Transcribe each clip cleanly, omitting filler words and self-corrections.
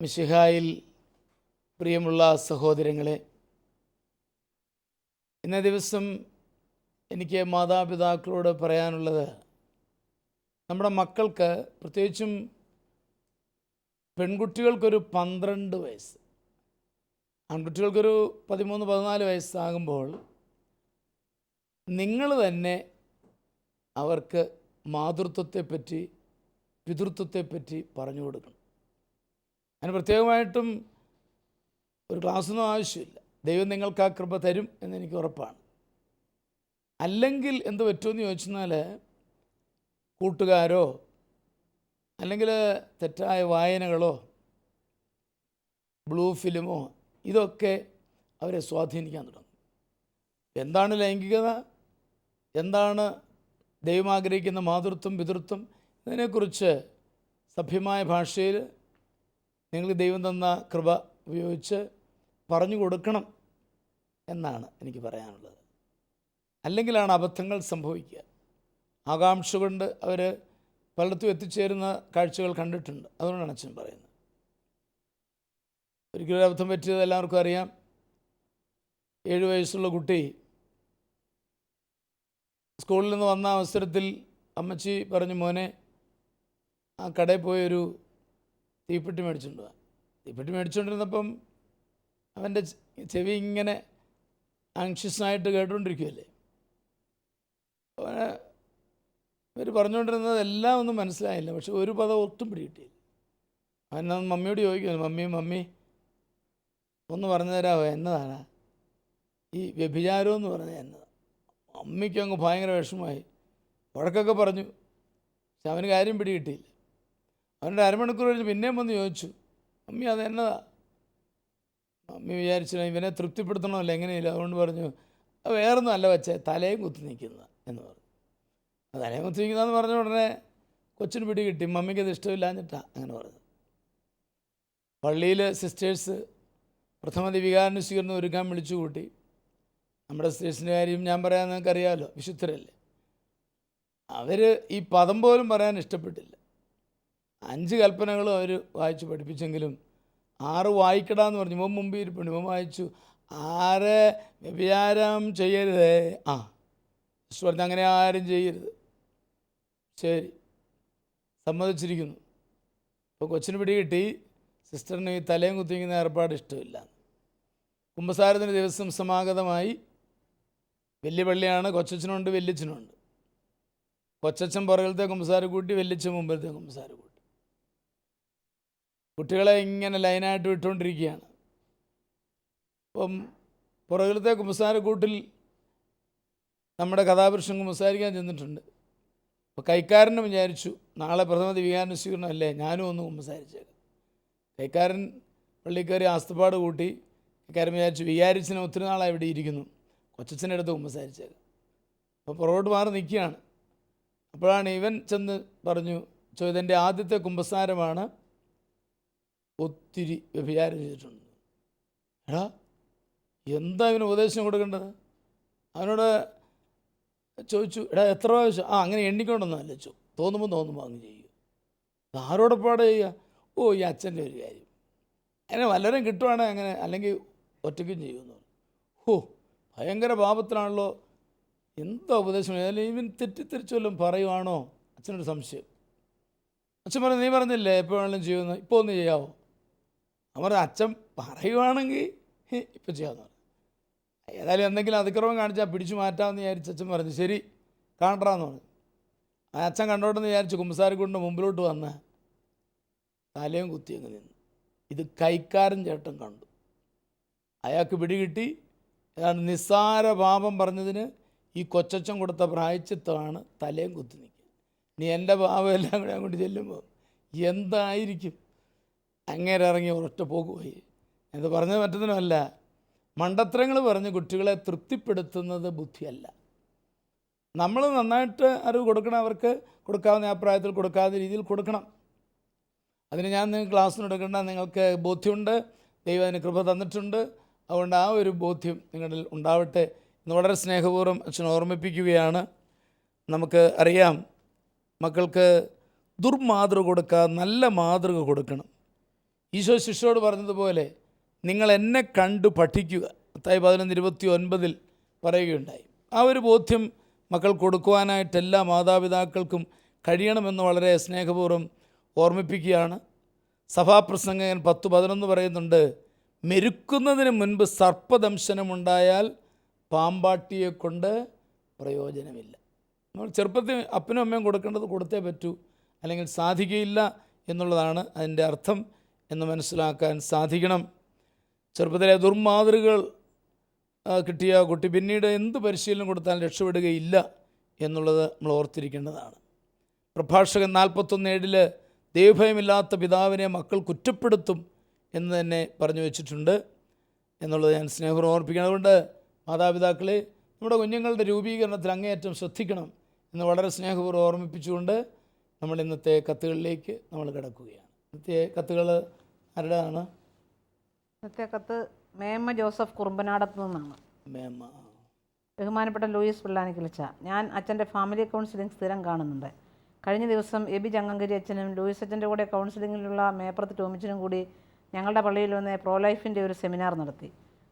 മിശിഹായിൽ പ്രിയമുള്ള സഹോദരങ്ങളെ, ഇന്നേ ദിവസം എനിക്ക് മാതാപിതാക്കളോട് പറയാനുള്ളത്, നമ്മുടെ മക്കൾക്ക്, പ്രത്യേകിച്ചും പെൺകുട്ടികൾക്കൊരു 12 വയസ്സ്, ആൺകുട്ടികൾക്കൊരു 13-14 വയസ്സാകുമ്പോൾ നിങ്ങൾ തന്നെ അവർക്ക് മാതൃത്വത്തെപ്പറ്റി, പിതൃത്വത്തെപ്പറ്റി പറഞ്ഞു കൊടുക്കണം. അതിന് പ്രത്യേകമായിട്ടും ഒരു ക്ലാസ്സൊന്നും ആവശ്യമില്ല. ദൈവം നിങ്ങൾക്ക് ആ കൃപ തരും എന്നെനിക്ക് ഉറപ്പാണ്. അല്ലെങ്കിൽ എന്ത് പറ്റുമെന്ന് ചോദിച്ചെന്നാൽ, കൂട്ടുകാരോ അല്ലെങ്കിൽ തെറ്റായ വായനകളോ ബ്ലൂ ഫിലിമോ ഇതൊക്കെ അവരെ സ്വാധീനിക്കാൻ തുടങ്ങും. എന്താണ് ലൈംഗികത, എന്താണ് ദൈവം ആഗ്രഹിക്കുന്ന മാതൃത്വം, പിതൃത്വം, ഇതിനെക്കുറിച്ച് സഭ്യമായ ഭാഷയിൽ നിങ്ങൾക്ക് ദൈവം തന്ന കൃപ ഉപയോഗിച്ച് പറഞ്ഞു കൊടുക്കണം എന്നാണ് എനിക്ക് പറയാനുള്ളത്. അല്ലെങ്കിലാണ് അബദ്ധങ്ങൾ സംഭവിക്കുക. ആകാംക്ഷ കൊണ്ട് അവർ പലയിടത്തും എത്തിച്ചേരുന്ന കാഴ്ചകൾ കണ്ടിട്ടുണ്ട്. അതുകൊണ്ടാണ് അച്ഛൻ പറയുന്നത്. ഒരിക്കലും അബദ്ധം പറ്റിയത് എല്ലാവർക്കും അറിയാം. 7 വയസ്സുള്ള കുട്ടി സ്കൂളിൽ നിന്ന് വന്ന അവസരത്തിൽ അമ്മച്ചി പറഞ്ഞു, മോനെ ആ കടയിൽ പോയൊരു തീപ്പെട്ടി മേടിച്ചുകൊണ്ട് പോകാൻ. തീപ്പെട്ടി മേടിച്ചുകൊണ്ടിരുന്നപ്പം അവൻ്റെ ചെവി ഇങ്ങനെ ആങ്ഷ്യസായിട്ട് കേട്ടുകൊണ്ടിരിക്കുകയല്ലേ. അവന് ഇവർ പറഞ്ഞുകൊണ്ടിരുന്നത് എല്ലാം ഒന്നും മനസ്സിലായില്ല, പക്ഷെ ഒരു പദം ഒട്ടും പിടികിട്ടിയില്ല. അവൻ മമ്മിയോട് ചോദിക്കുന്നു, മമ്മി ഒന്ന് പറഞ്ഞു തരാമോ, എന്നതാണ് ഈ വ്യഭിചാരം എന്ന് പറഞ്ഞാൽ എന്നതാണ്? അമ്മയ്ക്ക് അങ്ങ് ഭയങ്കര വിഷമമായി, വഴക്കൊക്കെ പറഞ്ഞു. പക്ഷെ അവന് കാര്യം പിടികിട്ടിയില്ല. അവൻ്റെ അരമണിക്കൂർ കഴിഞ്ഞ് പിന്നെയും വന്ന് ചോദിച്ചു, മമ്മി അതെന്നതാ? മമ്മി വിചാരിച്ചില്ല ഇവനെ തൃപ്തിപ്പെടുത്തണമല്ലോ, എങ്ങനെയില്ല. അതുകൊണ്ട് പറഞ്ഞു, അത് വേറൊന്നും അല്ല വച്ചേ, തലയും കുത്തി നിൽക്കുന്ന എന്ന് പറഞ്ഞു. തലയും കുത്തി നിൽക്കുന്നതെന്ന് പറഞ്ഞ ഉടനെ കൊച്ചിന് പിടി കിട്ടി. മമ്മിക്കത് ഇഷ്ടമില്ലാഞ്ഞിട്ടാണ് അങ്ങനെ പറഞ്ഞത്. പള്ളിയിൽ സിസ്റ്റേഴ്സ് പ്രഥമ ദിവികാരന് സ്വീകരണം ഒരുക്കാൻ വിളിച്ചു കൂട്ടി. നമ്മുടെ സിസ്റ്റേഴ്സിൻ്റെ കാര്യം ഞാൻ പറയാൻ നിങ്ങൾക്ക് അറിയാമല്ലോ, വിശുദ്ധരല്ലേ. അവർ ഈ പദം പോലും പറയാൻ ഇഷ്ടപ്പെട്ടില്ല. 5 കൽപ്പനകളും അവർ വായിച്ച് പഠിപ്പിച്ചെങ്കിലും 6 വായിക്കടാന്ന് പറഞ്ഞു. ഇവൻ മുമ്പിൽ ഇരിപ്പുണ്ട്. ഇവൻ വായിച്ചു, 6 വ്യഭിചാരം ചെയ്യരുതേ. സിസ്റ്റർ പറഞ്ഞു, അങ്ങനെ ആരും ചെയ്യരുത്. ശരി, സമ്മതിച്ചിരിക്കുന്നു. ഇപ്പോൾ കൊച്ചിന് പിടി കിട്ടി, സിസ്റ്ററിന് ഈ തലയും കുത്തിക്കുന്ന ഏർപ്പാട് ഇഷ്ടമില്ല. കുമ്പസാരത്തിന് ദിവസം സമാഗതമായി. വലിയ പള്ളിയാണ്, കൊച്ചച്ഛനുണ്ട്, വല്യച്ഛനുണ്ട്. കൊച്ചച്ഛൻ പുറകിലത്തെ കുമ്പസാര കൂട്ടി, വല്യച്ഛൻ മുമ്പിലത്തെ കുമ്പസാര കൂട്ടി. കുട്ടികളെ ഇങ്ങനെ ലൈനായിട്ട് വിട്ടുകൊണ്ടിരിക്കുകയാണ്. അപ്പം പുറകിലത്തെ കുമ്പസാരക്കൂട്ടിൽ നമ്മുടെ കഥാപുരുഷൻ കുമ്പസാരിക്കാൻ ചെന്നിട്ടുണ്ട്. അപ്പോൾ കൈക്കാരനും വിചാരിച്ചു, നാളെ പ്രഥമ ദിവികാരന് സ്വീകരണം അല്ലേ, ഞാനും ഒന്ന് കുമ്പസാരിച്ചേക്കാം. കൈക്കാരൻ പള്ളി കയറി ആസ്തപ്പാട് കൂട്ടി. കൈക്കാരൻ വിചാരിച്ചു, വികാരിച്ചനെ ഒത്തിരി നാളായി ഇവിടെ ഇരിക്കുന്നു, കൊച്ചച്ഛൻ്റെ അടുത്ത് കുമ്പസാരിച്ചേക്കാം. അപ്പോൾ പുറകോട്ട് മാറി നിൽക്കുകയാണ്. അപ്പോഴാണ് ഇവൻ ചെന്ന് പറഞ്ഞു, ഇതെൻ്റെ ആദ്യത്തെ കുമ്പസാരമാണ്, ഒത്തിരി വ്യഭിചാരം ചെയ്തിട്ടുണ്ട്. എടാ, എന്താ ഇവന് ഉപദേശം കൊടുക്കേണ്ടത്? അവനോട് ചോദിച്ചു, എടാ എത്ര പ്രാവശ്യം? അങ്ങനെ എണ്ണിക്കൊണ്ടൊന്നുമല്ല, തോന്നുമ്പോൾ അങ്ങ് ചെയ്യും. ആരോടൊപ്പാട് ചെയ്യുക? ഈ അച്ഛൻ്റെ ഒരു കാര്യം, അങ്ങനെ വല്ലവരും കിട്ടുവാണെങ്കിൽ അങ്ങനെ, അല്ലെങ്കിൽ ഒറ്റയ്ക്കും ചെയ്യുമെന്ന് പറഞ്ഞു. ഭയങ്കര പാപത്തിലാണല്ലോ, എന്താ ഉപദേശം? അല്ലെങ്കിൽ ഇവൻ തെറ്റിദ്ധരിച്ചു വല്ലതും പറയുവാണോ? അച്ഛനൊരു സംശയം. അച്ഛൻ പറഞ്ഞു, നീ പറഞ്ഞില്ലേ എപ്പോൾ വേണമെങ്കിലും ചെയ്യുമെന്ന്, ഇപ്പോൾ ഒന്ന് ചെയ്യാമോ? അവർ അച്ഛൻ പറയുവാണെങ്കിൽ ഇപ്പം ചെയ്യാമെന്ന് പറഞ്ഞു. ഏതായാലും എന്തെങ്കിലും അതിക്രമം കാണിച്ചാൽ പിടിച്ചു മാറ്റാമെന്ന് വിചാരിച്ച് അച്ഛൻ പറഞ്ഞു, ശരി കാണണ്ടാന്ന് പറഞ്ഞു. അച്ഛൻ കണ്ടോട്ടെന്ന് വിചാരിച്ച് കുമ്പസാരക്കൂടിൻ്റെ മുമ്പിലോട്ട് വന്ന് തലയും കുത്തി അങ്ങ് നിന്നു. ഇത് കൈക്കാരൻ ചേട്ടൻ കണ്ടു. അയാൾക്ക് പിടികിട്ടി. ഏതാണ്ട് നിസ്സാര പാപം പറഞ്ഞതിന് ഈ കൊച്ചച്ഛൻ കൊടുത്ത പ്രായച്ചിത്തമാണ് തലയും കുത്തി നിൽക്കുക. നീ എൻ്റെ പാപം എല്ലാം കൂടെ അങ്ങോട്ട് ചെല്ലുമ്പോൾ എന്തായിരിക്കും? അങ്ങേരെ ഇറങ്ങി ഒരൊറ്റ പോകുപോയി. ഇത് പറഞ്ഞത് മറ്റൊന്നുമല്ല, മണ്ടത്തരങ്ങൾ പറഞ്ഞ് കുട്ടികളെ തൃപ്തിപ്പെടുത്തുന്നത് ബുദ്ധിയല്ല. നമ്മൾ നന്നായിട്ട് അറിവ് കൊടുക്കണം, അവർക്ക് കൊടുക്കാവുന്ന ആ പ്രായത്തിൽ കൊടുക്കാവുന്ന രീതിയിൽ കൊടുക്കണം. അതിന് ഞാൻ നിങ്ങൾക്ക് ക്ലാസ്സിന് എടുക്കേണ്ട, നിങ്ങൾക്ക് ബോധ്യമുണ്ട്, ദൈവം അതിന് കൃപ തന്നിട്ടുണ്ട്. അതുകൊണ്ട് ആ ഒരു ബോധ്യം നിങ്ങളിൽ ഉണ്ടാവട്ടെ എന്ന് വളരെ സ്നേഹപൂർവ്വം അച്ഛൻ ഓർമ്മിപ്പിക്കുകയാണ്. നമുക്ക് അറിയാം, മക്കൾക്ക് ദുർമാതൃക കൊടുക്കാതെ നല്ല മാതൃക കൊടുക്കണം. ഈശോ ശിഷ്യരോട് പറഞ്ഞതുപോലെ നിങ്ങൾ എന്നെ കണ്ടു പഠിക്കുക, മത്തായി 11:29 പറയുകയുണ്ടായി. ആ ഒരു ബോധ്യം മക്കൾ കൊടുക്കുവാനായിട്ട് എല്ലാ മാതാപിതാക്കൾക്കും കഴിയണമെന്ന് വളരെ സ്നേഹപൂർവ്വം ഓർമ്മിപ്പിക്കുകയാണ്. സഭാപ്രസംഗകൻ 10:11 പറയുന്നുണ്ട്, മെരുക്കുന്നതിന് മുൻപ് സർപ്പദംശനമുണ്ടായാൽ പാമ്പാട്ടിയെ കൊണ്ട് പ്രയോജനമില്ല. നമ്മൾ ചെറുപ്പത്തിൽ അപ്പനും അമ്മയും കൊടുക്കേണ്ടത് കൊടുത്തേ പറ്റൂ, അല്ലെങ്കിൽ സാധിക്കുകയില്ല എന്നുള്ളതാണ് അതിൻ്റെ അർത്ഥം എന്ന് മനസ്സിലാക്കാൻ സാധിക്കണം. ചെറുപ്പത്തിലെ ദുർമാതൃകൾ കിട്ടിയ കുട്ടി പിന്നീട് എന്ത് പരിശീലനം കൊടുത്താലും രക്ഷപ്പെടുകയില്ല എന്നുള്ളത് നമ്മൾ ഓർത്തിരിക്കേണ്ടതാണ്. പ്രഭാഷകൻ 41:7 ദൈവഭയമില്ലാത്ത പിതാവിനെ മക്കൾ കുറ്റപ്പെടുത്തും എന്ന് തന്നെ പറഞ്ഞു വച്ചിട്ടുണ്ട് എന്നുള്ളത് ഞാൻ സ്നേഹപൂർവ്വം ഓർപ്പിക്കണം. അതുകൊണ്ട് മാതാപിതാക്കളെ നമ്മുടെ കുഞ്ഞുങ്ങളുടെ രൂപീകരണത്തിൽ അങ്ങേയറ്റം ശ്രദ്ധിക്കണം എന്ന് വളരെ സ്നേഹപൂർവ്വം ഓർമ്മിപ്പിച്ചുകൊണ്ട് നമ്മൾ ഇന്നത്തെ കത്തുകളിലേക്ക് നമ്മൾ കിടക്കുകയാണ്. ഇന്നത്തെ കത്തുകൾ ആരുടെയാണ്? ഇന്നത്തെ കത്ത് മേമ്മ ജോസഫ് കുറുമ്പനാടത്ത് നിന്നാണ്. മേമ്മ. ബഹുമാനപ്പെട്ട ലൂയിസ് പിള്ളാനിക്കിളിച്ച, ഞാൻ അച്ഛൻ്റെ ഫാമിലി കൗൺസിലിംഗ് സ്ഥിരം കാണുന്നുണ്ട്. കഴിഞ്ഞ ദിവസം എബി ചങ്ങങ്കരി അച്ഛനും ലൂയിസ് അച്ഛൻ്റെ കൂടെ കൗൺസിലിങ്ങിലുള്ള മേപ്പുറത്ത് ടോമിച്ചനും കൂടി ഞങ്ങളുടെ പള്ളിയിൽ വന്ന് പ്രോലൈഫിൻ്റെ ഒരു സെമിനാർ നടത്തി.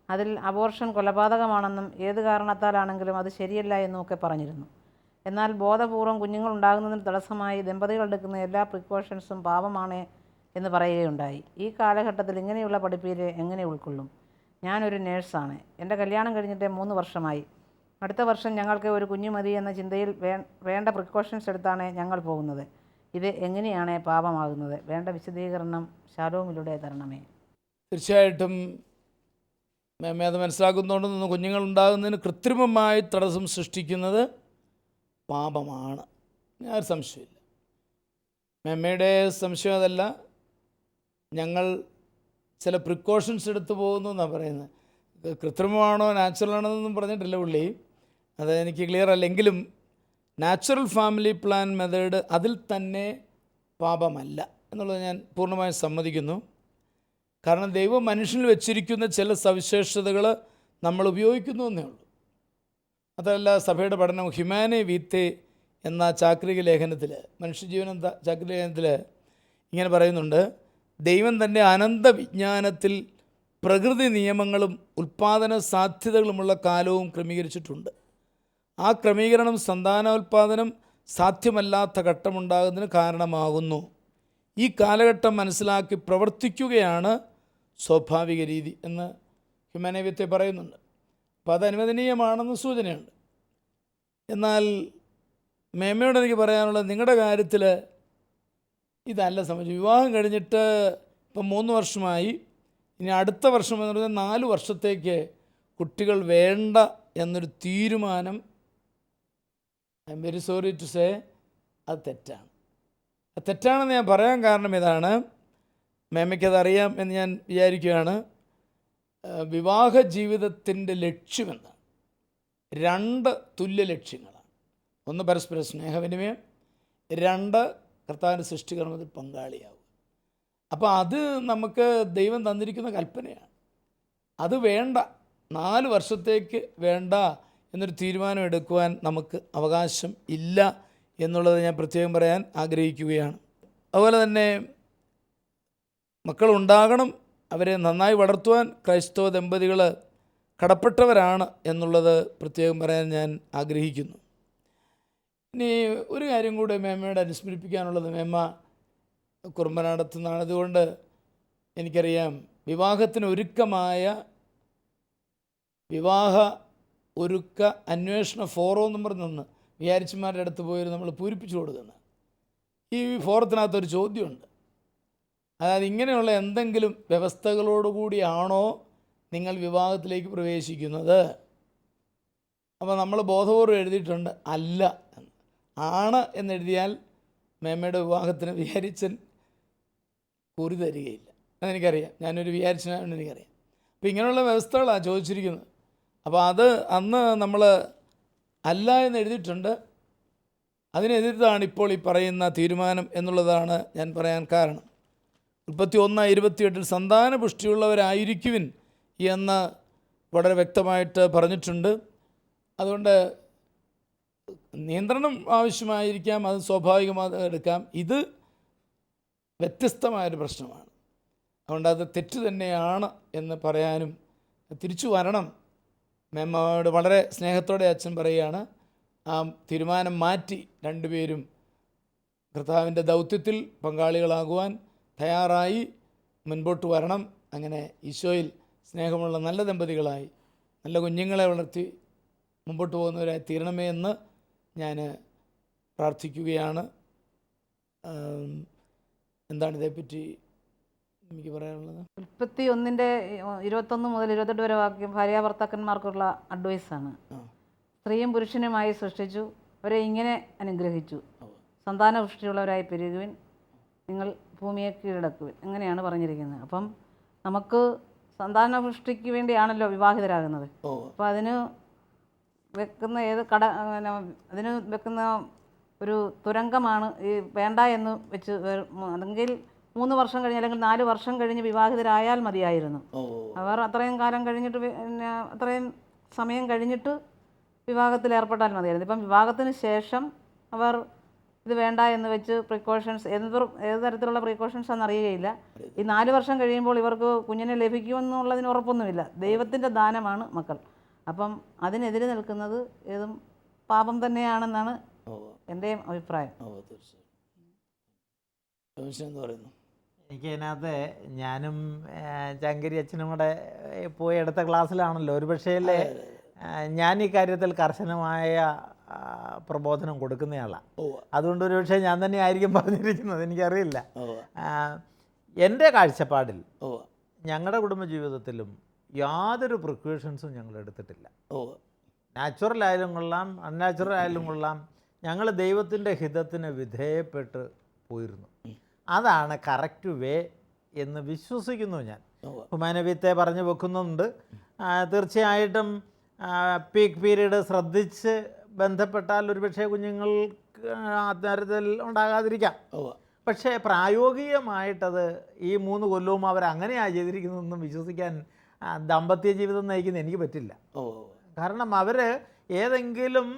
അതിൽ അബോർഷൻ കൊലപാതകമാണെന്നും ഏത് കാരണത്താലാണെങ്കിലും അത് ശരിയല്ല എന്നുമൊക്കെ പറഞ്ഞിരുന്നു. എന്നാൽ ബോധപൂർവം കുഞ്ഞുങ്ങൾ ഉണ്ടാകുന്നതിന് തടസ്സമായി ദമ്പതികൾ എടുക്കുന്ന എല്ലാ പ്രിക്കോഷൻസും പാപമാണ് എന്ന് പറയുകയുണ്ടായി. ഈ കാലഘട്ടത്തിൽ ഇങ്ങനെയുള്ള പഠിപ്പീര് എങ്ങനെ ഉൾക്കൊള്ളും? ഞാനൊരു നേഴ്സാണ്. എൻ്റെ കല്യാണം കഴിഞ്ഞിട്ട് 3 വർഷമായി. അടുത്ത വർഷം ഞങ്ങൾക്ക് ഒരു കുഞ്ഞു മതി എന്ന ചിന്തയിൽ വേണ്ട പ്രിക്കോഷൻസ് എടുത്താണ് ഞങ്ങൾ പോകുന്നത്. ഇത് എങ്ങനെയാണ് പാപമാകുന്നത്? വേണ്ട വിശദീകരണം ശാലോമിലൂടെ തരണമേ. തീർച്ചയായിട്ടും മേമ്മ അത് മനസ്സിലാക്കുന്നുണ്ടെന്ന് കുഞ്ഞുങ്ങൾ ഉണ്ടാകുന്നതിന് കൃത്രിമമായി തടസ്സം സൃഷ്ടിക്കുന്നത് പാപമാണ്, ഞാൻ സംശയമില്ല. മേമ്മയുടെ സംശയം അതല്ല, ഞങ്ങൾ ചില പ്രിക്കോഷൻസ് എടുത്തു പോകുന്നു എന്നാണ് പറയുന്നത്. കൃത്രിമമാണോ നാച്ചുറലാണോ എന്നൊന്നും പറഞ്ഞിട്ടില്ല പുള്ളി, അത് എനിക്ക് ക്ലിയർ അല്ലെങ്കിലും നാച്ചുറൽ ഫാമിലി പ്ലാൻ മെത്തേഡ് അതിൽ തന്നെ പാപമല്ല എന്നുള്ളത് ഞാൻ പൂർണ്ണമായും സമ്മതിക്കുന്നു. കാരണം ദൈവം മനുഷ്യനിൽ വെച്ചിരിക്കുന്ന ചില സവിശേഷതകൾ നമ്മൾ ഉപയോഗിക്കുന്നു എന്നേ ഉള്ളൂ. അതല്ല സഭയുടെ പഠനം ഹ്യൂമാനെ വീത്തെ എന്ന ചാക്രിക ലേഖനത്തിൽ, മനുഷ്യജീവൻ എന്ന ചാക്രിക ലേഖനത്തിൽ ഇങ്ങനെ പറയുന്നുണ്ട്, ദൈവം തൻ്റെ അനന്ത വിജ്ഞാനത്തിൽ പ്രകൃതി നിയമങ്ങളും ഉൽപ്പാദന സാധ്യതകളുമുള്ള കാലവും ക്രമീകരിച്ചിട്ടുണ്ട്. ആ ക്രമീകരണം സന്താനോൽപാദനം സാധ്യമല്ലാത്ത ഘട്ടമുണ്ടാകുന്നതിന് കാരണമാകുന്നു. ഈ കാലഘട്ടം മനസ്സിലാക്കി പ്രവർത്തിക്കുകയാണ് സ്വാഭാവിക രീതി എന്ന് ഹ്യൂമാനേവ്യത്തെ പറയുന്നുണ്ട്. അപ്പോൾ അത് അനുവദനീയമാണെന്ന് സൂചനയുണ്ട്. എന്നാൽ മേമ്മയോട് എനിക്ക് പറയാനുള്ളത്, നിങ്ങളുടെ കാര്യത്തിൽ ഇതല്ല സംഭവിച്ചു. വിവാഹം കഴിഞ്ഞിട്ട് ഇപ്പം 3 വർഷമായി. ഇനി അടുത്ത വർഷം എന്ന് പറഞ്ഞാൽ 4 വർഷത്തേക്ക് കുട്ടികൾ വേണ്ട എന്നൊരു തീരുമാനം, I am very sorry to say, അത് തെറ്റാണ്. അത് തെറ്റാണെന്ന് ഞാൻ പറയാൻ കാരണം ഇതാണ്, മേമ്മയ്ക്കതറിയാം എന്ന് ഞാൻ വിചാരിക്കുകയാണ്. വിവാഹ ജീവിതത്തിൻ്റെ ലക്ഷ്യമെന്താണ്? 2 തുല്യ ലക്ഷ്യങ്ങളാണ്. 1 പരസ്പര സ്നേഹവിനിമയം, 2 കർത്താവിൻ്റെ സൃഷ്ടികർമ്മത്തിൽ പങ്കാളിയാവുക. അപ്പോൾ അത് നമുക്ക് ദൈവം തന്നിരിക്കുന്ന കൽപ്പനയാണ്. അത് വേണ്ട, 4 വർഷത്തേക്ക് വേണ്ട എന്നൊരു തീരുമാനം എടുക്കുവാൻ നമുക്ക് അവകാശം ഇല്ല എന്നുള്ളത് ഞാൻ പ്രത്യേകം പറയാൻ ആഗ്രഹിക്കുകയാണ്. അതുപോലെ തന്നെ മക്കളുണ്ടാകണം, അവരെ നന്നായി വളർത്തുവാൻ ക്രൈസ്തവ ദമ്പതികൾ കടപ്പെട്ടവരാണ് എന്നുള്ളത് പ്രത്യേകം പറയാൻ ഞാൻ ആഗ്രഹിക്കുന്നു. ഇനി ഒരു കാര്യം കൂടെ മേമ്മയോട് അനുസ്മരിപ്പിക്കാനുള്ളത്, മേമ്മ കുറുമ്പനാടത്തു നിന്നാണ്. അതുകൊണ്ട് എനിക്കറിയാം വിവാഹത്തിന് ഒരുക്കമായ വിവാഹ ഒരുക്ക അന്വേഷണ ഫോറം എന്ന് പറഞ്ഞൊന്ന് വികാരിച്ചന്മാരുടെ അടുത്ത് പോയി നമ്മൾ പൂരിപ്പിച്ചു കൊടുക്കുന്നത്. ഈ ഫോറത്തിനകത്തൊരു ചോദ്യമുണ്ട്, അതായത് ഇങ്ങനെയുള്ള എന്തെങ്കിലും വ്യവസ്ഥകളോടുകൂടിയാണോ നിങ്ങൾ വിവാഹത്തിലേക്ക് പ്രവേശിക്കുന്നത്? അപ്പോൾ നമ്മൾ ബോധപൂർവ്വം എഴുതിയിട്ടുണ്ട് അല്ല എന്ന്. ആണ് എന്നെഴുതിയാൽ മേമ്മയുടെ വിവാഹത്തിന് വികാരിച്ചൻ കുറി തരികയില്ല. അതെനിക്കറിയാം, ഞാനൊരു വികാരിച്ചനാണെന്ന് എനിക്കറിയാം. അപ്പോൾ ഇങ്ങനെയുള്ള വ്യവസ്ഥകളാണ് ചോദിച്ചിരിക്കുന്നത്. അപ്പോൾ അത് അന്ന് നമ്മൾ അല്ല എന്ന് എഴുതിയിട്ടുണ്ട്. അതിനെതിർത്താണ് ഇപ്പോൾ ഈ പറയുന്ന തീരുമാനം എന്നുള്ളതാണ് ഞാൻ പറയാൻ കാരണം. 31:28 സന്താനപുഷ്ടിയുള്ളവരായിരിക്കുവിൻ എന്ന് വളരെ വ്യക്തമായിട്ട് പറഞ്ഞിട്ടുണ്ട്. അതുകൊണ്ട് നിയന്ത്രണം ആവശ്യമായിരിക്കാം, അത് സ്വാഭാവികമായി എടുക്കാം. ഇത് വ്യത്യസ്തമായൊരു പ്രശ്നമാണ്. അതുകൊണ്ട് അത് തെറ്റ് തന്നെയാണ് എന്ന് പറയാനും തിരിച്ചു വരണം. മേമ്മയോട് വളരെ സ്നേഹത്തോടെ അച്ഛൻ പറയുകയാണ്, ആ തീരുമാനം മാറ്റി രണ്ടുപേരും കർത്താവിൻ്റെ ദൗത്യത്തിൽ പങ്കാളികളാകുവാൻ തയ്യാറായി മുൻപോട്ട് വരണം. അങ്ങനെ ഈശോയിൽ സ്നേഹമുള്ള നല്ല ദമ്പതികളായി നല്ല കുഞ്ഞുങ്ങളെ വളർത്തി മുമ്പോട്ട് പോകുന്നവരായി തീരണമേ എന്ന് ഞാൻ പ്രാർത്ഥിക്കുകയാണ്. എന്താണ് ഇതേപ്പറ്റി എനിക്ക് പറയാനുള്ളത്? ഉൽപ്പത്തി 1:21 മുതൽ 28 വരെ വാക്യം ഭാര്യാഭർത്താക്കന്മാർക്കുള്ള അഡ്വൈസാണ്. സ്ത്രീയും പുരുഷനുമായി സൃഷ്ടിച്ചു, അവരെ ഇങ്ങനെ അനുഗ്രഹിച്ചു, സന്താനപുഷ്ടിയുള്ളവരായി പെരുകുവിൻ, നിങ്ങൾ ഭൂമിയെ കീഴടക്കുവിൻ. അങ്ങനെയാണ് പറഞ്ഞിരിക്കുന്നത്. അപ്പം നമുക്ക് സന്താനപുഷ്ടിക്ക് വേണ്ടിയാണല്ലോ വിവാഹിതരാകുന്നത്. അപ്പോൾ അതിന് വെക്കുന്ന അതിന് വെക്കുന്ന ഒരു തുരങ്കമാണ് ഈ വേണ്ട എന്ന് വെച്ച്, അല്ലെങ്കിൽ 3 വർഷം കഴിഞ്ഞ് അല്ലെങ്കിൽ 4 വർഷം കഴിഞ്ഞ് വിവാഹിതരായാൽ മതിയായിരുന്നു. അവർ അത്രയും കാലം കഴിഞ്ഞിട്ട് പിന്നെ അത്രയും സമയം കഴിഞ്ഞിട്ട് വിവാഹത്തിൽ ഏർപ്പെട്ടാൽ മതിയായിരുന്നു. ഇപ്പം വിവാഹത്തിന് ശേഷം അവർ ഇത് വേണ്ട എന്ന് വെച്ച് പ്രിക്കോഷൻസ് ഏത് തരത്തിലുള്ള പ്രിക്കോഷൻസ് ആണെന്ന് അറിയുകയില്ല. ഈ 4 വർഷം കഴിയുമ്പോൾ ഇവർക്ക് കുഞ്ഞിനെ ലഭിക്കുമെന്നുള്ളതിന് ഉറപ്പൊന്നുമില്ല. ദൈവത്തിൻ്റെ ദാനമാണ് മക്കൾ. അപ്പം അതിനെതിരെ നിൽക്കുന്നത് ഏതും പാപം തന്നെയാണെന്നാണ് എൻ്റെയും അഭിപ്രായം. എനിക്ക് അതിനകത്ത് ഞാനും ചങ്കരി അച്ഛനും കൂടെ പോയി എടുത്ത ക്ലാസ്സിലാണല്ലോ. ഒരു പക്ഷേ ഞാൻ ഈ കാര്യത്തിൽ കർശനമായ പ്രബോധനം കൊടുക്കുന്നയാളാണ്. അതുകൊണ്ട് ഒരു പക്ഷേ ഞാൻ തന്നെ ആയിരിക്കും പറഞ്ഞിരിക്കുന്നത്, എനിക്കറിയില്ല. എൻ്റെ കാഴ്ചപ്പാടിൽ ഞങ്ങളുടെ കുടുംബജീവിതത്തിലും യാതൊരു പ്രിക്കോഷൻസും ഞങ്ങൾ എടുത്തിട്ടില്ല. നാച്ചുറൽ ആയാലും കൊള്ളാം, അൺനാച്ചുറൽ ആയാലും കൊള്ളാം, ഞങ്ങൾ ദൈവത്തിൻ്റെ ഹിതത്തിന് വിധേയപ്പെട്ട് പോയിരുന്നു. അതാണ് കറക്റ്റ് വേ എന്ന് വിശ്വസിക്കുന്നു ഞാൻ. ഹുമാനവിത്തെ പറഞ്ഞു വെക്കുന്നുണ്ട്. തീർച്ചയായിട്ടും പീക്ക് പീരീഡ് ശ്രദ്ധിച്ച് ബന്ധപ്പെട്ടാൽ ഒരുപക്ഷെ കുഞ്ഞുങ്ങൾക്ക് അത്തരത്തിൽ ഉണ്ടാകാതിരിക്കാം. പക്ഷേ പ്രായോഗികമായിട്ടത് ഈ 3 കൊല്ലവും അവരങ്ങനെയാണ് ചെയ്തിരിക്കുന്നതെന്നും വിശ്വസിക്കാൻ ദാമ്പത്യ ജീവിതം നയിക്കുന്ന എനിക്ക് പറ്റില്ല. കാരണം അവർ ഏതെങ്കിലും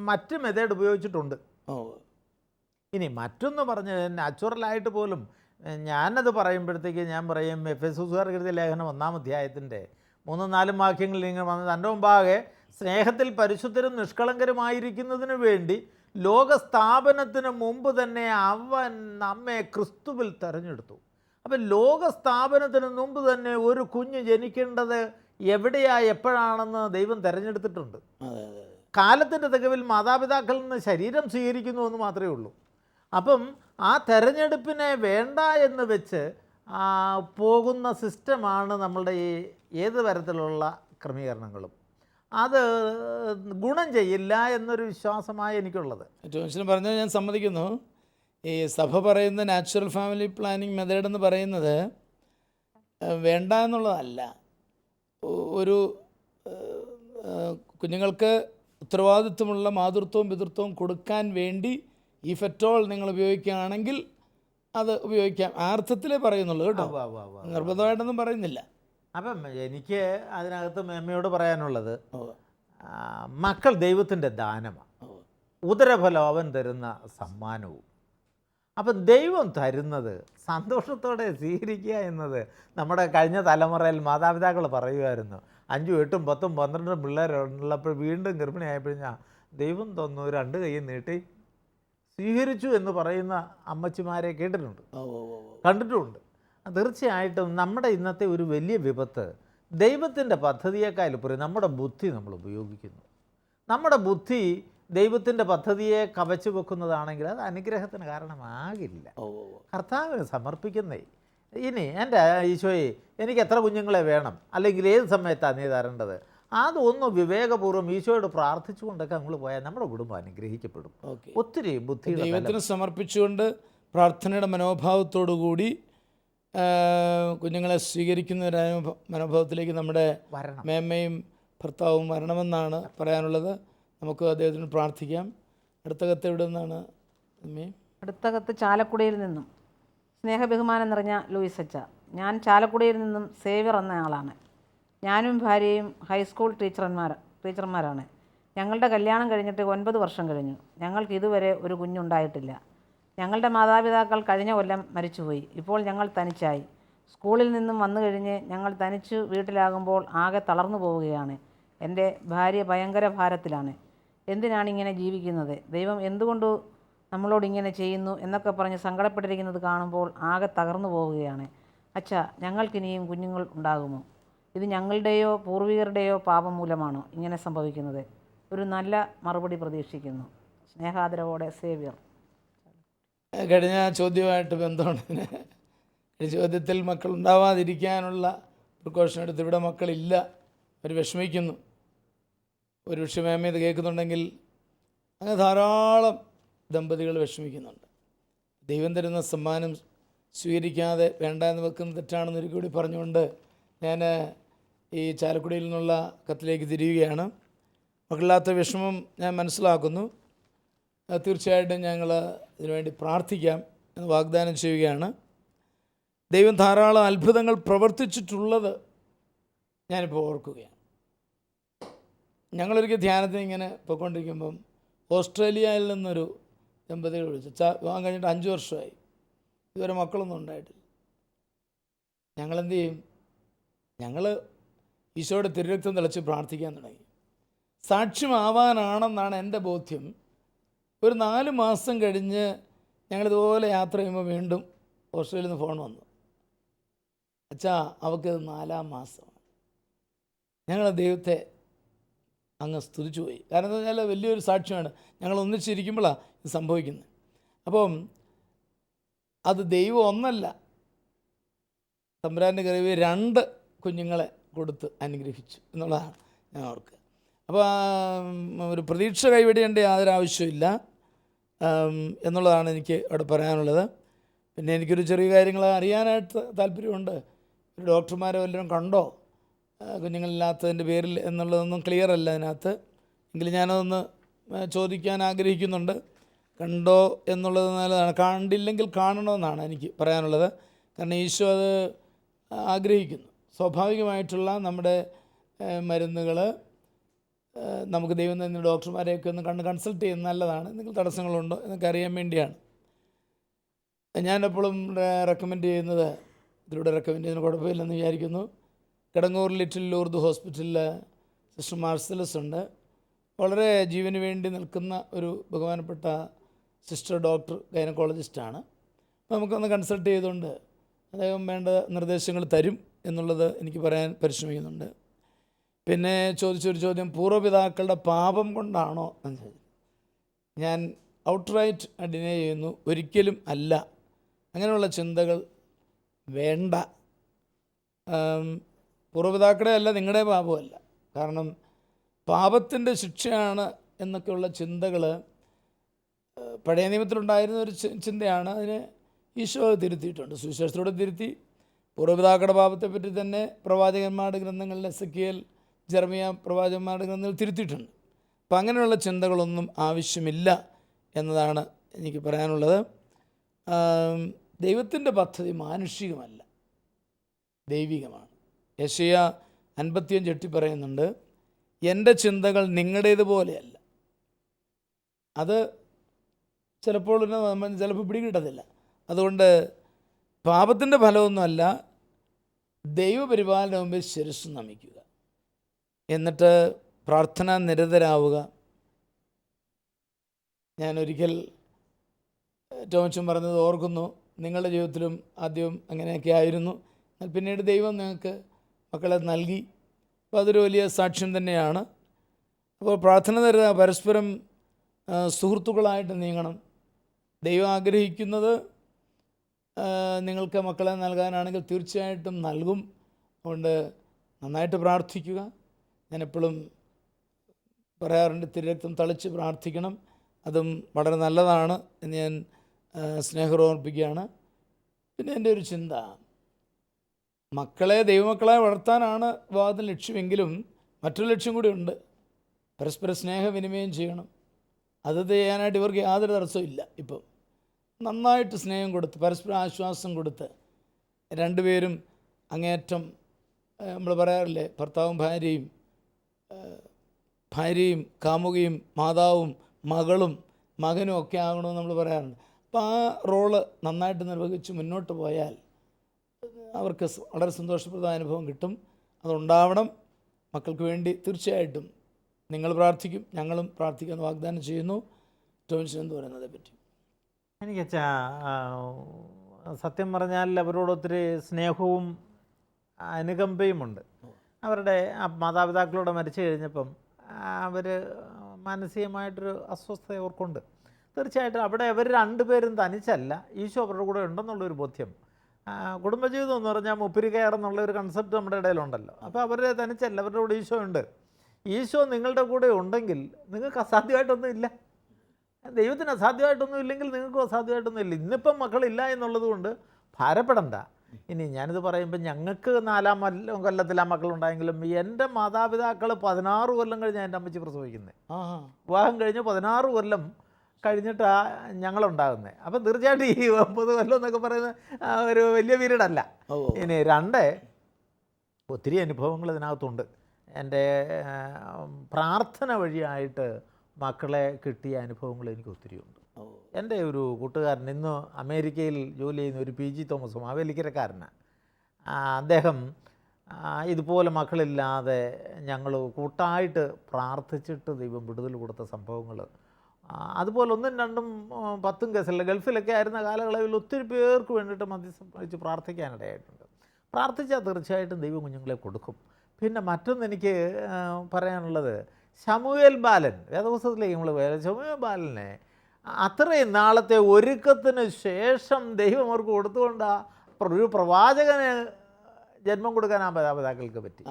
മറ്റ് മെത്തേഡ് ഉപയോഗിച്ചിട്ടുണ്ട്. ഇനി മറ്റൊന്ന് പറഞ്ഞ് നാച്ചുറലായിട്ട് പോലും ഞാനത് പറയുമ്പോഴത്തേക്ക് ഞാൻ പറയും, എഫെസൂസുകാർക്ക് എഴുതിയ ലേഖനം 1-ാം അധ്യായത്തിൻ്റെ 3-4 വാക്യങ്ങളിൽ ഇങ്ങനെ വന്നത്, തൻ്റെ മുമ്പാകെ സ്നേഹത്തിൽ പരിശുദ്ധരും നിഷ്കളങ്കരുമായിരിക്കുന്നതിന് വേണ്ടി ലോകസ്ഥാപനത്തിന് മുമ്പ് തന്നെ അവൻ നമ്മെ ക്രിസ്തുവിൽ തിരഞ്ഞെടുത്തു. അപ്പം ലോകസ്ഥാപനത്തിന് മുമ്പ് തന്നെ ഒരു കുഞ്ഞ് ജനിക്കേണ്ടത് എപ്പോഴാണെന്ന് ദൈവം തിരഞ്ഞെടുത്തിട്ടുണ്ട്. കാലത്തിൻ്റെ തികവിൽ മാതാപിതാക്കളിൽ നിന്ന് ശരീരം സ്വീകരിക്കുന്നു എന്ന് മാത്രമേ ഉള്ളൂ. അപ്പം ആ തെരഞ്ഞെടുപ്പിനെ വേണ്ട എന്ന് വെച്ച് പോകുന്ന സിസ്റ്റമാണ് നമ്മളുടെ ഈ ഏത് തരത്തിലുള്ള ക്രമീകരണങ്ങളും. അത് ഗുണം ചെയ്യില്ല എന്നൊരു വിശ്വാസമായി എനിക്കുള്ളത്. ജോൺസൺ പറഞ്ഞത് ഞാൻ സമ്മതിക്കുന്നു. ഈ സഭ പറയുന്ന നാച്ചുറൽ ഫാമിലി പ്ലാനിങ് മെത്തേഡ് എന്ന് പറയുന്നത് വേണ്ട എന്നുള്ളതല്ല. ഒരു കുഞ്ഞുങ്ങൾക്ക് ഉത്തരവാദിത്വമുള്ള മാതൃത്വവും പിതൃത്വവും കൊടുക്കാൻ വേണ്ടി ഇഫ് അറ്റ് ഓൾ നിങ്ങൾ ഉപയോഗിക്കുകയാണെങ്കിൽ അത് ഉപയോഗിക്കാം. ആ അർത്ഥത്തിലേ പറയുന്നുള്ളൂ കേട്ടോ, നിർബന്ധമായിട്ടൊന്നും പറയുന്നില്ല. അപ്പം എനിക്ക് അതിനകത്ത് മേമ്മയോട് പറയാനുള്ളത്, മക്കൾ ദൈവത്തിൻ്റെ ദാനമാണ്, ഉദരഫലം അവൻ തരുന്ന സമ്മാനവും. അപ്പം ദൈവം തരുന്നത് സന്തോഷത്തോടെ സ്വീകരിക്കുക എന്നത് നമ്മുടെ കഴിഞ്ഞ തലമുറയിൽ മാതാപിതാക്കൾ പറയുമായിരുന്നു. 5, 8, 10, 12 പിള്ളേരുള്ളപ്പോൾ വീണ്ടും ഗർഭിണിയായപ്പോഴാൽ ദൈവം തന്നു 2 കൈ നീട്ടി സ്വീകരിച്ചു എന്ന് പറയുന്ന അമ്മച്ചിമാരെ കേട്ടിട്ടുണ്ട്, കണ്ടിട്ടുമുണ്ട്. തീർച്ചയായിട്ടും നമ്മുടെ ഇന്നത്തെ ഒരു വലിയ വിപത്ത് ദൈവത്തിൻ്റെ പദ്ധതിയേക്കാൾ പുറം നമ്മുടെ ബുദ്ധി നമ്മൾ ഉപയോഗിക്കുന്നു. നമ്മുടെ ബുദ്ധി ദൈവത്തിൻ്റെ പദ്ധതിയെ കവച്ചു വെക്കുന്നതാണെങ്കിൽ അത് അനുഗ്രഹത്തിന് കാരണമാകില്ല. കർത്താവിന് സമർപ്പിക്കുന്നേ. ഇനി എൻ്റെ ഈശോയെ എനിക്ക് എത്ര കുഞ്ഞുങ്ങളെ വേണം, അല്ലെങ്കിൽ ഏത് സമയത്താണ് നീ തരേണ്ടത്, അതൊന്ന് വിവേകപൂർവ്വം ഈശോയോട് പ്രാർത്ഥിച്ചുകൊണ്ടൊക്കെ നമ്മൾ പോയാൽ നമ്മുടെ കുടുംബം അനുഗ്രഹിക്കപ്പെടും. ഒത്തിരി ബുദ്ധി ദൈവത്തിന് സമർപ്പിച്ചുകൊണ്ട് പ്രാർത്ഥനയുടെ മനോഭാവത്തോടു കൂടി കുഞ്ഞുങ്ങളെ സ്വീകരിക്കുന്ന ഒരു മനോഭാവത്തിലേക്ക് നമ്മുടെ മേമ്മയും ഭർത്താവും വരണമെന്നാണ് പറയാനുള്ളത്. നമുക്ക് അദ്ദേഹത്തിന് പ്രാർത്ഥിക്കാം. അടുത്ത കത്ത് എവിടെ നിന്നാണ്? അടുത്ത കത്ത് ചാലക്കുടിയിൽ നിന്നും. സ്നേഹബഹുമാനം നിറഞ്ഞ ലൂയിസ് അച്ഛ, ഞാൻ ചാലക്കുടിയിൽ നിന്നും സേവ്യർ എന്ന ആളാണ്. ഞാനും ഭാര്യയും ഹൈസ്കൂൾ ടീച്ചർമാരാണ്. ഞങ്ങളുടെ കല്യാണം കഴിഞ്ഞിട്ട് 9 വർഷം കഴിഞ്ഞു. ഞങ്ങൾക്ക് ഇതുവരെ ഒരു കുഞ്ഞുണ്ടായിട്ടില്ല. ഞങ്ങളുടെ മാതാപിതാക്കൾ കഴിഞ്ഞ കൊല്ലം മരിച്ചുപോയി. ഇപ്പോൾ ഞങ്ങൾ തനിച്ചായി. സ്കൂളിൽ നിന്നും വന്നു കഴിഞ്ഞ് ഞങ്ങൾ തനിച്ചു വീട്ടിലാകുമ്പോൾ ആകെ തളർന്നു പോവുകയാണ്. എൻ്റെ ഭാര്യ ഭയങ്കര ഭാരത്തിലാണ്. എന്തിനാണ് ഇങ്ങനെ ജീവിക്കുന്നത്? ദൈവം എന്തുകൊണ്ട് നമ്മളോട് ഇങ്ങനെ ചെയ്യുന്നു എന്നൊക്കെ പറഞ്ഞ് സങ്കടപ്പെട്ടിരിക്കുന്നത് കാണുമ്പോൾ ആകെ തകർന്നു പോവുകയാണ്. അച്ഛാ, ഞങ്ങൾക്കിനിയും കുഞ്ഞുങ്ങൾ ഉണ്ടാകുമോ? ഇത് ഞങ്ങളുടെയോ പൂർവികരുടെയോ പാപം മൂലമാണോ ഇങ്ങനെ സംഭവിക്കുന്നത്? ഒരു നല്ല മറുപടി പ്രതീക്ഷിക്കുന്നു. സ്നേഹാദരവോടെ, സേവ്യർ. കഴിഞ്ഞ ചോദ്യമായിട്ട് ബന്ധമുണ്ട്. ഈ ചോദ്യത്തിൽ മക്കളുണ്ടാവാതിരിക്കാനുള്ള പ്രിക്കോഷൻ എടുത്ത് ഇവിടെ മക്കളില്ല, അവർ വിഷമിക്കുന്നു. ഒരു വിഷയമേ ഇത് കേൾക്കുന്നുണ്ടെങ്കിൽ അങ്ങനെ ധാരാളം ദമ്പതികൾ വിഷമിക്കുന്നുണ്ട്. ദൈവം തരുന്ന സമ്മാനം സ്വീകരിക്കാതെ വേണ്ട എന്ന് വെക്കുന്നത് തെറ്റാണെന്ന് ഒരിക്കൽ കൂടി പറഞ്ഞുകൊണ്ട് ഞാൻ ഈ ചാലക്കുടിയിൽ നിന്നുള്ള കത്തിലേക്ക് തിരിയുകയാണ്. മക്കളില്ലാത്ത വിഷമം ഞാൻ മനസ്സിലാക്കുന്നു. തീർച്ചയായിട്ടും ഞങ്ങൾ ഇതിനുവേണ്ടി പ്രാർത്ഥിക്കാം എന്ന് വാഗ്ദാനം ചെയ്യുകയാണ്. ദൈവം ധാരാളം അത്ഭുതങ്ങൾ പ്രവർത്തിച്ചിട്ടുള്ളത് ഞാനിപ്പോൾ ഓർക്കുകയാണ്. ഞങ്ങളൊരിക്കൽ ധ്യാനത്തിന് ഇങ്ങനെ പോയിക്കൊണ്ടിരിക്കുമ്പം ഓസ്ട്രേലിയയിൽ നിന്നൊരു ദമ്പതികൾ വിളിച്ചു. വിവാഹം കഴിഞ്ഞിട്ട് 5 വർഷമായി, ഇതുവരെ മക്കളൊന്നും ഉണ്ടായിട്ടില്ല. ഞങ്ങളെന്ത് ചെയ്യും? ഞങ്ങൾ ഈശോയുടെ തിരുരക്തം തിളച്ച് പ്രാർത്ഥിക്കാൻ തുടങ്ങി. സാക്ഷ്യമാവാനാണെന്നാണ് എൻ്റെ ബോധ്യം. ഒരു 4 മാസം കഴിഞ്ഞ് ഞങ്ങളിതുപോലെ യാത്ര ചെയ്യുമ്പോൾ വീണ്ടും ഓസ്ട്രേലിയയിൽ നിന്ന് ഫോൺ വന്നു. അച്ഛാ, അവൾക്കിത് 4-ാം മാസമാണ്. ഞങ്ങൾ ദൈവത്തെ അങ്ങ് സ്തുതിച്ചു പോയി. കാരണം എന്താ വെച്ചാൽ വലിയൊരു സാക്ഷ്യമാണ്. ഞങ്ങൾ ഒന്നിച്ചിരിക്കുമ്പോഴാണ് ഇത് സംഭവിക്കുന്നത്. അപ്പം അത് ദൈവം ഒന്നല്ല, തമ്പുരാൻ്റെ കരുവി 2 കുഞ്ഞുങ്ങളെ കൊടുത്ത് അനുഗ്രഹിച്ചു എന്നുള്ളതാണ് ഞാൻ ഓർക്കുക. അപ്പോൾ ഒരു പ്രതീക്ഷ കൈവെടിയേണ്ട യാതൊരു ആവശ്യമില്ല എന്നുള്ളതാണ് എനിക്ക് അവിടെ പറയാനുള്ളത്. പിന്നെ എനിക്കൊരു ചെറിയ കാര്യങ്ങൾ അറിയാനായിട്ട് താല്പര്യമുണ്ട്. ഒരു ഡോക്ടർമാരെ വല്ലതും കണ്ടോ കുഞ്ഞുങ്ങളില്ലാത്തതിൻ്റെ പേരിൽ എന്നുള്ളതൊന്നും ക്ലിയർ അല്ല അതിനകത്ത്. എങ്കിലും ഞാനതൊന്ന് ചോദിക്കാൻ ആഗ്രഹിക്കുന്നുണ്ട്. കണ്ടോ എന്നുള്ളത് നല്ലതാണ്. കണ്ടില്ലെങ്കിൽ കാണണമെന്നാണ് എനിക്ക് പറയാനുള്ളത്. കാരണം ഈശോ അത് ആഗ്രഹിക്കുന്നു. സ്വാഭാവികമായിട്ടുള്ള നമ്മുടെ മരുന്നുകൾ നമുക്ക് ദൈവം തന്നെ ഡോക്ടർമാരെയൊക്കെ ഒന്ന് കൺസൾട്ട് ചെയ്യുന്നത് നല്ലതാണ്. എന്തെങ്കിലും തടസ്സങ്ങളുണ്ടോ എന്നൊക്കെ അറിയാൻ വേണ്ടിയാണ്. ഞാനെപ്പോഴും റെക്കമെൻഡ് ചെയ്യുന്നത്, ഇതിലൂടെ റെക്കമെൻഡ് ചെയ്യുന്ന കുഴപ്പമില്ലെന്ന് വിചാരിക്കുന്നു, കിടങ്ങൂർ ലിറ്റിൽ ലൂർദ് ഹോസ്പിറ്റലിൽ സിസ്റ്റർ മാർസലസ് ഉണ്ട്. വളരെ ജീവന് വേണ്ടി നിൽക്കുന്ന ഒരു ബഹുമാനപ്പെട്ട സിസ്റ്റർ, ഡോക്ടർ, ഗൈനക്കോളജിസ്റ്റാണ്. നമുക്കൊന്ന് കൺസൾട്ട് ചെയ്തുകൊണ്ട് അദ്ദേഹം വേണ്ട നിർദ്ദേശങ്ങൾ തരും എന്നുള്ളത് എനിക്ക് പറയാൻ പരിശ്രമിക്കുന്നുണ്ട്. പിന്നെ ചോദിച്ചൊരു ചോദ്യം, പൂർവ്വപിതാക്കളുടെ പാപം കൊണ്ടാണോ എന്ന് ചോദിച്ചു. ഞാൻ ഔട്ട്റൈറ്റ് ഡിനൈ ചെയ്യുന്നു, ഒരിക്കലും അല്ല. അങ്ങനെയുള്ള ചിന്തകൾ വേണ്ട. പൂർവ്വപിതാക്കളുടെ അല്ല, നിങ്ങളുടെ പാപമല്ല. കാരണം പാപത്തിൻ്റെ ശിക്ഷയാണ് എന്നൊക്കെയുള്ള ചിന്തകൾ പഴയ നിയമത്തിലുണ്ടായിരുന്ന ഒരു ചിന്തയാണ്. അതിനെ ഈശോ തിരുത്തിയിട്ടുണ്ട്, സുവിശേഷത്തിലൂടെ തിരുത്തി. പൂർവ്വപിതാക്കളുടെ പാപത്തെപ്പറ്റി തന്നെ പ്രവാചകന്മാരുടെ ഗ്രന്ഥങ്ങളിൽ, എസെക്കിയേൽ, ജെറമിയ പ്രവാചകന്മാരുടെ ഗ്രന്ഥങ്ങളിൽ തിരുത്തിയിട്ടുണ്ട്. അപ്പം അങ്ങനെയുള്ള ചിന്തകളൊന്നും ആവശ്യമില്ല എന്നതാണ് എനിക്ക് പറയാനുള്ളത്. ദൈവത്തിൻ്റെ പദ്ധതി മാനുഷികമല്ല, ദൈവികമാണ്. യെശയ്യാ 55:8 പറയുന്നുണ്ട്, എൻ്റെ ചിന്തകൾ നിങ്ങളുടേതുപോലെയല്ല. അത് ചിലപ്പോൾ പിടികിട്ടത്തില്ല. അതുകൊണ്ട് പാപത്തിൻ്റെ ഫലമൊന്നുമല്ല, ദൈവപരിപാലന മുമ്പിൽ ശിരസ്സ് നമിക്കുക, എന്നിട്ട് പ്രാർത്ഥന നിരതരാവുക. ഞാനൊരിക്കൽ ടോമച്ചൻ പറഞ്ഞത് ഓർക്കുന്നു. നിങ്ങളുടെ ജീവിതത്തിലും ആദ്യം അങ്ങനെയൊക്കെ ആയിരുന്നു, എന്നാൽ പിന്നീട് ദൈവം നിങ്ങൾക്ക് മക്കളെ നൽകി. അപ്പോൾ അതൊരു വലിയ സാക്ഷ്യം തന്നെയാണ്. അപ്പോൾ പ്രാർത്ഥന നിരത, പരസ്പരം സുഹൃത്തുക്കളായിട്ട് നീങ്ങണം. ദൈവം ആഗ്രഹിക്കുന്നത് നിങ്ങൾക്ക് മക്കളെ നൽകാനാണെങ്കിൽ തീർച്ചയായിട്ടും നൽകും. അതുകൊണ്ട് നന്നായിട്ട് പ്രാർത്ഥിക്കുക. ഞാനെപ്പോഴും പറയാറുണ്ട്, തിരുരക്തം തളിച്ച് പ്രാർത്ഥിക്കണം. അതും വളരെ നല്ലതാണ് എന്ന് ഞാൻ സ്നേഹം ഓർപ്പിക്കുകയാണ്. പിന്നെ എൻ്റെ ഒരു ചിന്ത, മക്കളെ ദൈവമക്കളെ വളർത്താനാണ് വിവാഹത്തിന് ലക്ഷ്യമെങ്കിലും മറ്റൊരു ലക്ഷ്യം കൂടി ഉണ്ട്. പരസ്പര സ്നേഹവിനിമയം ചെയ്യണം. അത് ചെയ്യാനായിട്ട് ഇവർക്ക് യാതൊരു തടസ്സവും ഇല്ല. ഇപ്പം നന്നായിട്ട് സ്നേഹം കൊടുത്ത്, പരസ്പരം ആശ്വാസം കൊടുത്ത്, രണ്ടുപേരും അങ്ങേയറ്റം നമ്മൾ പറയാറില്ലേ, ഭർത്താവും ഭാര്യയും കാമുകയും മാതാവും മകളും മകനും ഒക്കെ ആകണമെന്ന് നമ്മൾ പറയാറുണ്ട്. അപ്പോൾ ആ റോള് നന്നായിട്ട് നിർവഹിച്ച് മുന്നോട്ട് പോയാൽ അവർക്ക് വളരെ സന്തോഷപ്രദമായ അനുഭവം കിട്ടും. അതുണ്ടാവണം. മക്കൾക്ക് വേണ്ടി തീർച്ചയായിട്ടും നിങ്ങൾ പ്രാർത്ഥിക്കും, ഞങ്ങളും പ്രാർത്ഥിക്കുമെന്ന് വാഗ്ദാനം ചെയ്യുന്നു. ടോമിൻസൺ എന്ത് പറയുന്നതിനെ പറ്റി? എനിക്ക് സത്യം പറഞ്ഞാൽ അവരോട് ഒത്തിരി സ്നേഹവും അനുകമ്പയുമുണ്ട്. അവരുടെ മാതാപിതാക്കളോട് മരിച്ചു കഴിഞ്ഞപ്പം അവർ മാനസികമായിട്ടൊരു അസ്വസ്ഥത അവർക്കുണ്ട്. തീർച്ചയായിട്ടും അവിടെ അവർ രണ്ടുപേരും തനിച്ചല്ല, ഈശോ അവരുടെ കൂടെ ഉണ്ടെന്നുള്ളൊരു ബോധ്യം. കുടുംബജീവിതം എന്ന് പറഞ്ഞാൽ മുപ്പിരി കയറെന്നുള്ളൊരു കൺസെപ്റ്റ് നമ്മുടെ ഇടയിലുണ്ടല്ലോ. അപ്പോൾ അവർ തനിച്ചല്ല, അവരുടെ കൂടെ ഈശോ ഉണ്ട്. ഈശോ നിങ്ങളുടെ കൂടെ ഉണ്ടെങ്കിൽ നിങ്ങൾക്ക് അസാധ്യമായിട്ടൊന്നും ഇല്ല. ദൈവത്തിന് അസാധ്യമായിട്ടൊന്നും ഇല്ലെങ്കിൽ നിങ്ങൾക്കും അസാധ്യമായിട്ടൊന്നും ഇല്ല. ഇന്നിപ്പം മക്കളില്ല എന്നുള്ളത് കൊണ്ട് ഭാരപ്പെടണ്ട. ഇനി ഞാനിത് പറയുമ്പോൾ ഞങ്ങൾക്ക് 4-ാം കൊല്ലത്തിലാണ് മക്കളുണ്ടായെങ്കിലും എൻ്റെ മാതാപിതാക്കൾ 16 കൊല്ലം കഴിഞ്ഞാൽ എൻ്റെ അമ്മച്ചി പ്രസവിക്കുന്നത്. വിവാഹം കഴിഞ്ഞ് 16 കൊല്ലം കഴിഞ്ഞിട്ടാണ് ഞങ്ങളുണ്ടാകുന്നത്. അപ്പം തീർച്ചയായിട്ടും ഈ 9 കൊല്ലം എന്നൊക്കെ പറയുന്നത് ഒരു വലിയ പീരീഡ് അല്ല. ഇനി ഒത്തിരി അനുഭവങ്ങൾ ഇതിനകത്തുണ്ട്. എൻ്റെ പ്രാർത്ഥന വഴിയായിട്ട് മക്കളെ കിട്ടിയ അനുഭവങ്ങൾ എനിക്ക് ഒത്തിരിയുണ്ട്. എൻ്റെ ഒരു കൂട്ടുകാരൻ ഇന്ന് അമേരിക്കയിൽ ജോലി ചെയ്യുന്ന ഒരു PG തോമസ് മാവേലിക്കരക്കാരനാണ്. അദ്ദേഹം ഇതുപോലെ മക്കളില്ലാതെ ഞങ്ങൾ കൂട്ടായിട്ട് പ്രാർത്ഥിച്ചിട്ട് ദൈവം വിടുതൽ കൊടുത്ത സംഭവങ്ങൾ, അതുപോലെ 1ഉം 2ഉം 10ഉം കേസല്ല, ഗൾഫിലൊക്കെ ആയിരുന്ന കാലയളവിൽ ഒത്തിരി പേർക്ക് വേണ്ടിയിട്ട് മധ്യസ്ഥം വഹിച്ച് പ്രാർത്ഥിക്കാനിടയായിട്ടുണ്ട്. പ്രാർത്ഥിച്ചാൽ തീർച്ചയായിട്ടും ദൈവം കുഞ്ഞുങ്ങളെ കൊടുക്കും. പിന്നെ മറ്റൊന്ന് എനിക്ക് പറയാനുള്ളത്, ശമൂവേൽ ബാലൻ, വേദപുസ്തകത്തിലേക്ക് നമ്മൾ ശമൂവേൽ ബാലനെ അത്രയും നാളത്തെ ഒരുക്കത്തിന് ശേഷം ദൈവം അവർക്ക് കൊടുത്തുകൊണ്ടാണ് ഒരു പ്രവാചകന് ജന്മം കൊടുക്കാൻ ആ മാതാപിതാക്കൾക്ക് പറ്റി.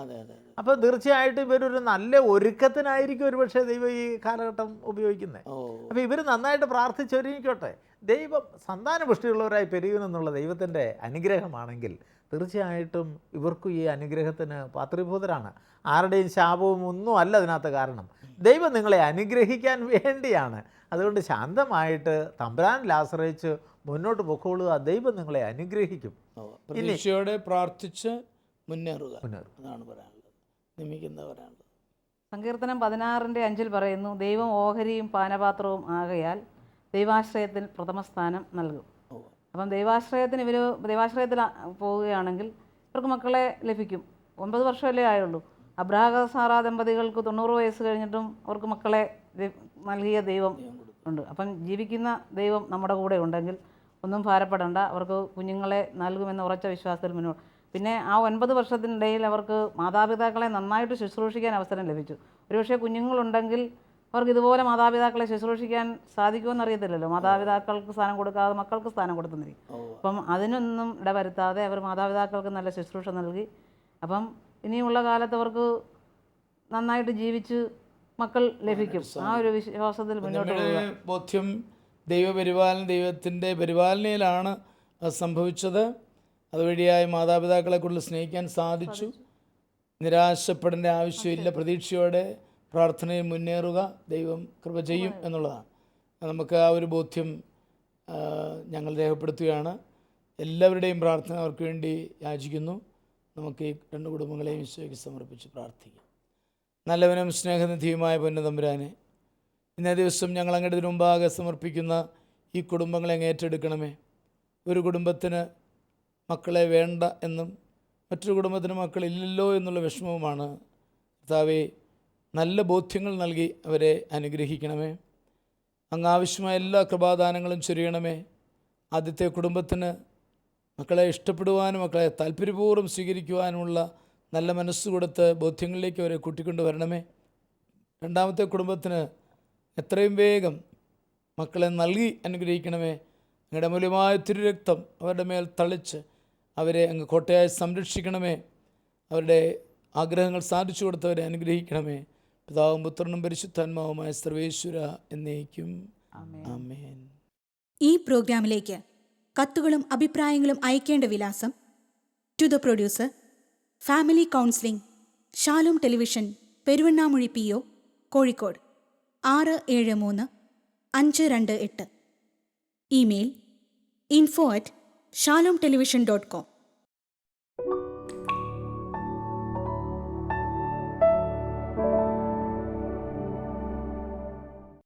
അപ്പോൾ തീർച്ചയായിട്ടും ഇവരൊരു നല്ല ഒരുക്കത്തിനായിരിക്കും ഒരുപക്ഷെ ദൈവം ഈ കാലഘട്ടം ഉപയോഗിക്കുന്നത്. അപ്പോൾ ഇവർ നന്നായിട്ട് പ്രാർത്ഥിച്ചൊരുങ്ങിക്കോട്ടെ. ദൈവം സന്താനപുഷ്ടിയുള്ളവരായി പെരുകുമെന്നുള്ള ദൈവത്തിൻ്റെ അനുഗ്രഹമാണെങ്കിൽ തീർച്ചയായിട്ടും ഇവർക്കും ഈ അനുഗ്രഹത്തിന് പാത്രീഭൂതരാണ്. ആരുടെയും ശാപവും ഒന്നും അല്ല അതിനകത്ത് കാരണം. ദൈവം നിങ്ങളെ അനുഗ്രഹിക്കാൻ വേണ്ടിയാണ്. അതുകൊണ്ട് ശാന്തമായിട്ട് തമ്പുരാനിൽ ആശ്രയിച്ച് മുന്നോട്ട് പൊക്കോളുക. ദൈവം നിങ്ങളെ അനുഗ്രഹിക്കും. പ്രതീക്ഷയോടെ പ്രാർത്ഥിച്ച് മുന്നേറുക, അതാണ് പറയാനുള്ളത്. നിമിക്കെന്താ പറയാനുള്ളത്? സങ്കീർത്തനം 16:5 പറയുന്നു, ദൈവം ഓഹരിയും പാനപാത്രവും ആകയാൽ ദൈവാശ്രയത്തിൽ പ്രഥമസ്ഥാനം നൽകും. അപ്പം ദൈവാശ്രയത്തിൽ പോവുകയാണെങ്കിൽ ഇവർക്ക് മക്കളെ ലഭിക്കും. 9 വർഷമല്ലേ ആയുള്ളൂ. അബ്രാഹാം സാറാ ദമ്പതികൾക്ക് 90 വയസ്സ് കഴിഞ്ഞിട്ടും അവർക്ക് മക്കളെ നൽകിയ ദൈവം ഉണ്ട്. അപ്പം ജീവിക്കുന്ന ദൈവം നമ്മുടെ കൂടെ ഉണ്ടെങ്കിൽ ഒന്നും ഭാരപ്പെടേണ്ട. അവർക്ക് കുഞ്ഞുങ്ങളെ നൽകുമെന്ന ഉറച്ച വിശ്വാസത്തിൽ മുന്നോട്ട്. പിന്നെ ആ 9 വർഷത്തിനിടയിൽ അവർക്ക് മാതാപിതാക്കളെ നന്നായിട്ട് ശുശ്രൂഷിക്കാൻ അവസരം ലഭിച്ചു. ഒരുപക്ഷെ കുഞ്ഞുങ്ങളുണ്ടെങ്കിൽ അവർക്ക് ഇതുപോലെ മാതാപിതാക്കളെ ശുശ്രൂഷിക്കാൻ സാധിക്കുമെന്ന് അറിയത്തില്ലല്ലോ. മാതാപിതാക്കൾക്ക് സ്ഥാനം കൊടുക്കാതെ മക്കൾക്ക് സ്ഥാനം കൊടുത്തുന്നിരിക്കും. അപ്പം അതിനൊന്നും ഇടവരുത്താതെ അവർ മാതാപിതാക്കൾക്ക് നല്ല ശുശ്രൂഷ നൽകി. അപ്പം ഇനിയുള്ള കാലത്ത് അവർക്ക് നന്നായിട്ട് ജീവിച്ച് മക്കൾ ലഭിക്കും. ആ ഒരു വിശ്വാസത്തിൽ മുന്നോട്ട് പോകുക. ബോധ്യം ദൈവത്തിൻ്റെ പരിപാലനയിലാണ് അത് സംഭവിച്ചത്. അതുവഴിയായി മാതാപിതാക്കളെ കൂടുതൽ സ്നേഹിക്കാൻ സാധിച്ചു. നിരാശപ്പെടേണ്ട ആവശ്യമില്ല. പ്രതീക്ഷയോടെ പ്രാർത്ഥനയിൽ മുന്നേറുക, ദൈവം കൃപ ചെയ്യും എന്നുള്ളതാണ്. നമുക്ക് ആ ഒരു ബോധ്യം ഞങ്ങൾ രേഖപ്പെടുത്തുകയാണ്. എല്ലാവരുടെയും പ്രാർത്ഥന അവർക്ക് വേണ്ടി യാചിക്കുന്നു. നമുക്ക് ഈ 2 കുടുംബങ്ങളെയും ഈശോയ്ക്ക് സമർപ്പിച്ച് പ്രാർത്ഥിക്കാം. നല്ലവനും സ്നേഹനിധിയുമായ പൊന്നുതമ്പുരാനെ, ഇന്നേ ദിവസം ഞങ്ങൾ അങ്ങയുടെ മുമ്പാകെ സമർപ്പിക്കുന്ന ഈ കുടുംബങ്ങളെ അങ്ങ് ഏറ്റെടുക്കണമേ. ഒരു കുടുംബത്തിന് മക്കളെ വേണ്ട എന്നും മറ്റൊരു കുടുംബത്തിന് മക്കളില്ലല്ലോ എന്നുള്ള വിഷമവുമാണ്. കർത്താവേ, നല്ല ബോധ്യങ്ങൾ നൽകി അവരെ അനുഗ്രഹിക്കണമേ. അങ്ങ് ആവശ്യമായ എല്ലാ കൃപാദാനങ്ങളും ചൊരിയണമേ. ആദ്യത്തെ കുടുംബത്തിന് മക്കളെ ഇഷ്ടപ്പെടുവാനും മക്കളെ താല്പര്യപൂർവ്വം സ്വീകരിക്കുവാനുമുള്ള നല്ല മനസ്സ് കൊടുത്ത് ബോധ്യങ്ങളിലേക്ക് അവരെ കൂട്ടിക്കൊണ്ടു വരണമേ. രണ്ടാമത്തെ കുടുംബത്തിന് എത്രയും വേഗം മക്കളെ നൽകി അനുഗ്രഹിക്കണമേ. അങ്ങയുടെ മൂല്യമായ തിരുരക്തം അവരുടെ മേൽ തളിച്ച് അവരെ അങ്ങ് കോട്ടയായി സംരക്ഷിക്കണമേ. അവരുടെ ആഗ്രഹങ്ങൾ സാധിച്ചു കൊടുത്തവരെ അനുഗ്രഹിക്കണമേ. പിതാവും പുത്രനും പരിശുദ്ധാത്മാവുമായ സർവേശ്വര എന്നേക്കും ആമേൻ. ഈ പ്രോഗ്രാമിലേക്ക് കത്തുകളും അഭിപ്രായങ്ങളും അയക്കേണ്ട വിലാസം: to the producer, family counselling, Shalom television, Peruvannamuzhi PO, Kozhikode 673-528. Email info@shalomtelevision.com.